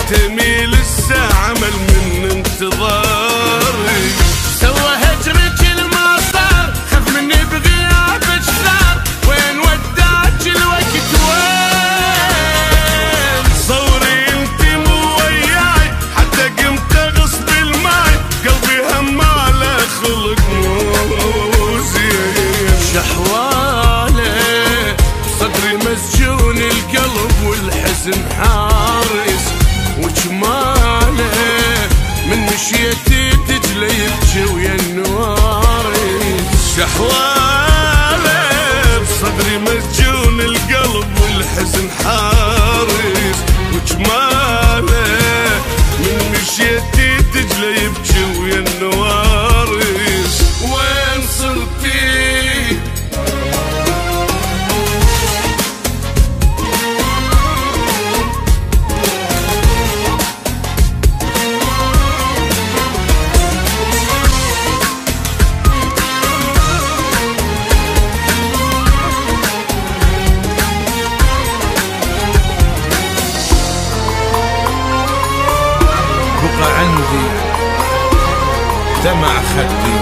تميل الساعة مل من انتظاري. سوى هجرك ما صار، خاف مني بغيابك ثار، وين وداك الوقت وين؟ صوري انت مو وياي، حتى قمت غصب الماي، قلبي هماله خلق مو زين. شحواله صدري مسجون القلب والحزن حارس، وجماله من مشيتي تجلي يبكي ويا النوارس. شحواله بصدري مسجون القلب والحزن حارس، وجماله من مشيتي تجلي يبكي ويا النوارس. وين صرتي؟ بقى عندي دمع خدي،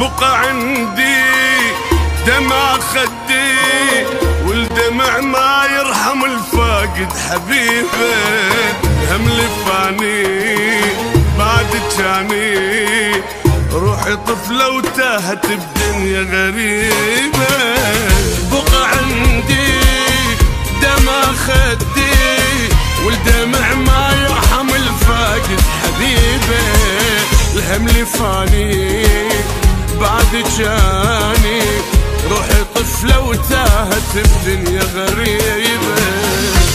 بقى عندي دمع خدي، والدمع ما يرحم الفاقد حبيبه. هم لفاني بعد جاني، روحي طفلة وتاهت بدنيا غريبة. بقى عندي دمع خدي، والدمع ما يرحم الفاقد حبيبه. الهم لفاني بعد جاني، روحي طفلة وتاهت بدنيا غريبة.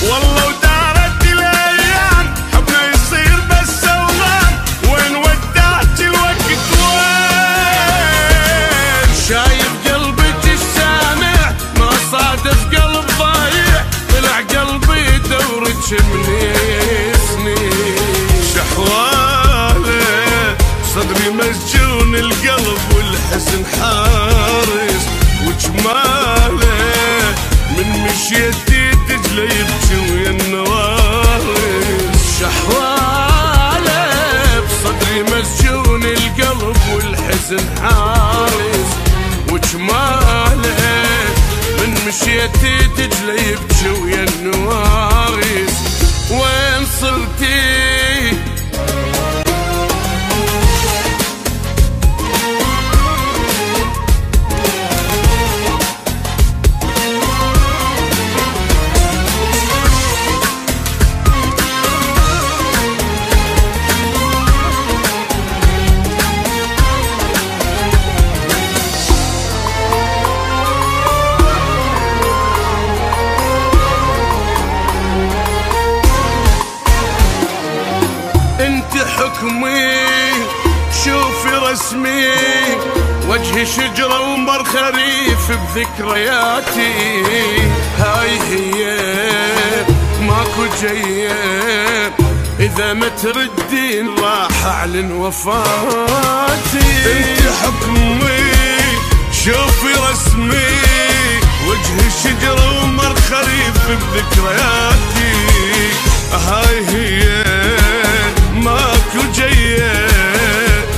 والله ودارت الايام، حبنا يصير بس اوهام، وين ودعت الوقت وين؟ شايف قلبك السامع ما صادف قلب ضايع، طلع قلبي دورك من سنين. شحواله صدري مسجون القلب والحزن حارس، وجماله من مشيتي تجلي يبكي ويا النوارس. شحواله بصدري مسجون القلب والحزن حارس، وجماله من مشيتي تجلي يبكي ويا النوارس. وين صرتي؟ انت حكمي شوفي رسمي، وجهي شجرة ومر خريف بذكرياتي. هاي هي ماكو جاية، إذا ما تردين راح أعلن وفاتي. انت حكمي شوفي رسمي، وجهي شجرة ومر خريف بذكرياتي. هاي هي ماكو جاية،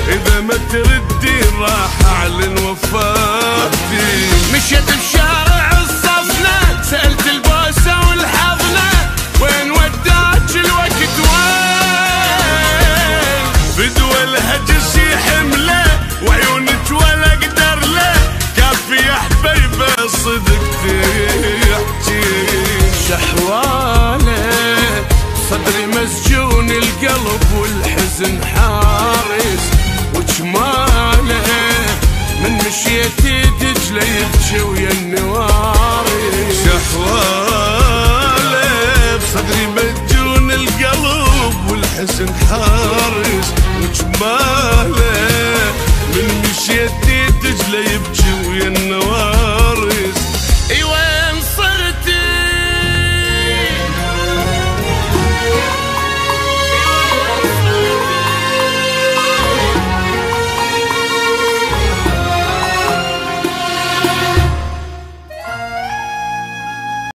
إذا ما تردين راح أعلن وفاتي. مشيت بشارع الصفنة، سألت البوسة والحضنة، وين وداك الوقت وين؟ بدوى الهجس حمله، وعيونك ولا اقدر له، كافي يا حبيبه صدق تحكي. شحواله صدري مسجون القلب والحزن حارس، وجماله من مشيتي تجلي يبكي ويا